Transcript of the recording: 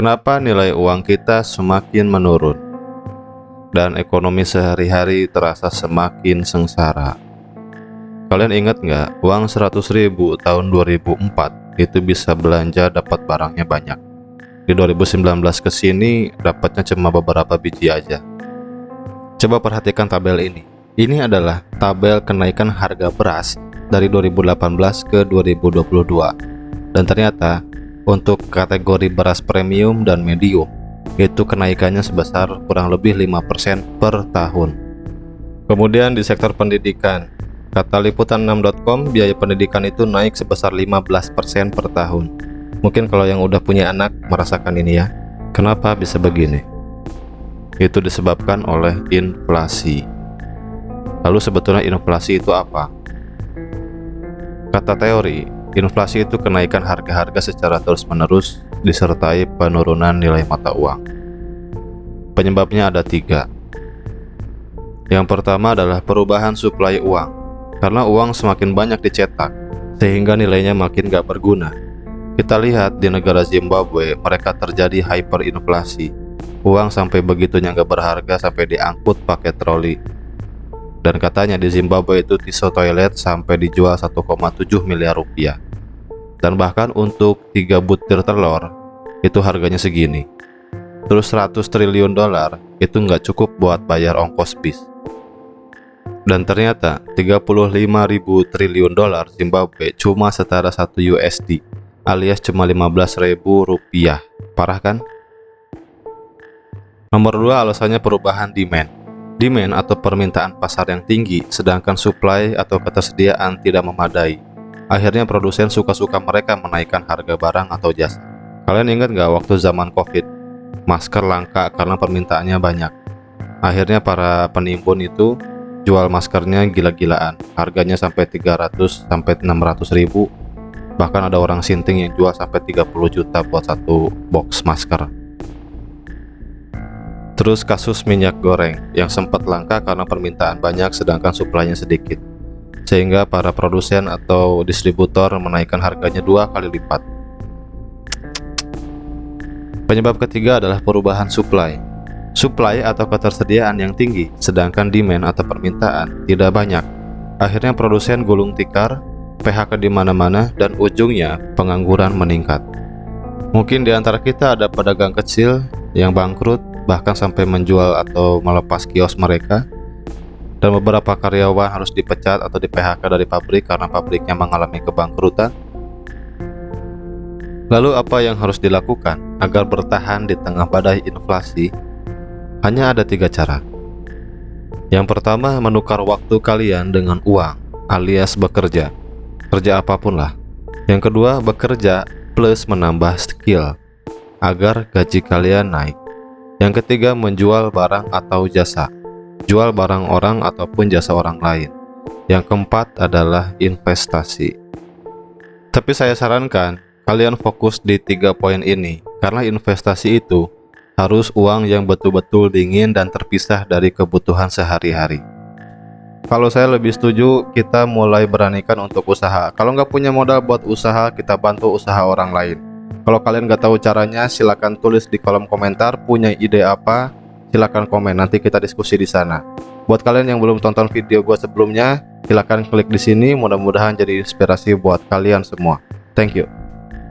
Kenapa nilai uang kita semakin menurun dan ekonomi sehari-hari terasa semakin sengsara? Kalian ingat nggak, uang 100.000 tahun 2004 itu bisa belanja dapat barangnya banyak. Di 2019 ke sini dapatnya cuma beberapa biji aja. Coba perhatikan tabel ini. Ini adalah tabel kenaikan harga beras dari 2018 ke 2022. Dan ternyata untuk kategori beras premium dan medium itu kenaikannya sebesar kurang lebih 5% per tahun. Kemudian di sektor pendidikan, kata liputan6.com, biaya pendidikan itu naik sebesar 15% per tahun. Mungkin kalau yang udah punya anak merasakan ini ya. Kenapa bisa begini? Itu disebabkan oleh inflasi. Lalu sebetulnya inflasi itu apa? Kata teori, inflasi itu kenaikan harga-harga secara terus-menerus disertai penurunan nilai mata uang. Penyebabnya ada 3. Yang pertama adalah perubahan suplai uang. Karena uang semakin banyak dicetak, sehingga nilainya makin gak berguna. Kita lihat di negara Zimbabwe, mereka terjadi hyperinflasi. Uang sampai begitunya gak berharga sampai diangkut pakai troli. Dan katanya di Zimbabwe itu tisu toilet sampai dijual 1,7 miliar rupiah. Dan bahkan untuk 3 butir telur itu harganya segini. Terus 100 triliun dolar itu nggak cukup buat bayar ongkos bis. Dan ternyata 35.000 triliun dolar Zimbabwe cuma setara 1 USD alias cuma 15.000 rupiah. Parah kan? Nomor 2 alasannya perubahan demand. Demand atau permintaan pasar yang tinggi, sedangkan supply atau ketersediaan tidak memadai. Akhirnya produsen suka-suka mereka menaikkan harga barang atau jasa. Kalian ingat nggak waktu zaman COVID? Masker langka karena permintaannya banyak. Akhirnya para penimbun itu jual maskernya gila-gilaan. Harganya sampai 300 sampai 600 ribu. Bahkan ada orang sinting yang jual sampai 30 juta buat satu box masker. Terus kasus minyak goreng yang sempat langka karena permintaan banyak sedangkan suplainya sedikit, sehingga para produsen atau distributor menaikkan harganya 2 kali lipat. Penyebab ketiga adalah perubahan supply. Supply atau ketersediaan yang tinggi, sedangkan demand atau permintaan tidak banyak. Akhirnya produsen gulung tikar, PHK di mana-mana, dan ujungnya pengangguran meningkat. Mungkin di antara kita ada pedagang kecil yang bangkrut, bahkan sampai menjual atau melepas kios mereka, dan beberapa karyawan harus dipecat atau di PHK dari pabrik karena pabriknya mengalami kebangkrutan. Lalu apa yang harus dilakukan agar bertahan di tengah badai inflasi? Hanya ada 3 cara. Yang pertama, menukar waktu kalian dengan uang alias bekerja, kerja apapun lah. Yang kedua, bekerja plus menambah skill agar gaji kalian naik. Yang ketiga, menjual barang atau jasa, jual barang orang ataupun jasa orang lain. Yang keempat adalah investasi. Tapi saya sarankan kalian fokus di 3 poin ini, karena investasi itu harus uang yang betul-betul dingin dan terpisah dari kebutuhan sehari-hari. Kalau saya lebih setuju kita mulai beranikan untuk usaha. Kalau nggak punya modal buat usaha, kita bantu usaha orang lain. Kalau kalian nggak tahu caranya, silakan tulis di kolom komentar. Punya ide apa? Silakan komen, nanti kita diskusi di sana. Buat kalian yang belum tonton video gue sebelumnya, silakan klik di sini. Mudah-mudahan jadi inspirasi buat kalian semua. Thank you.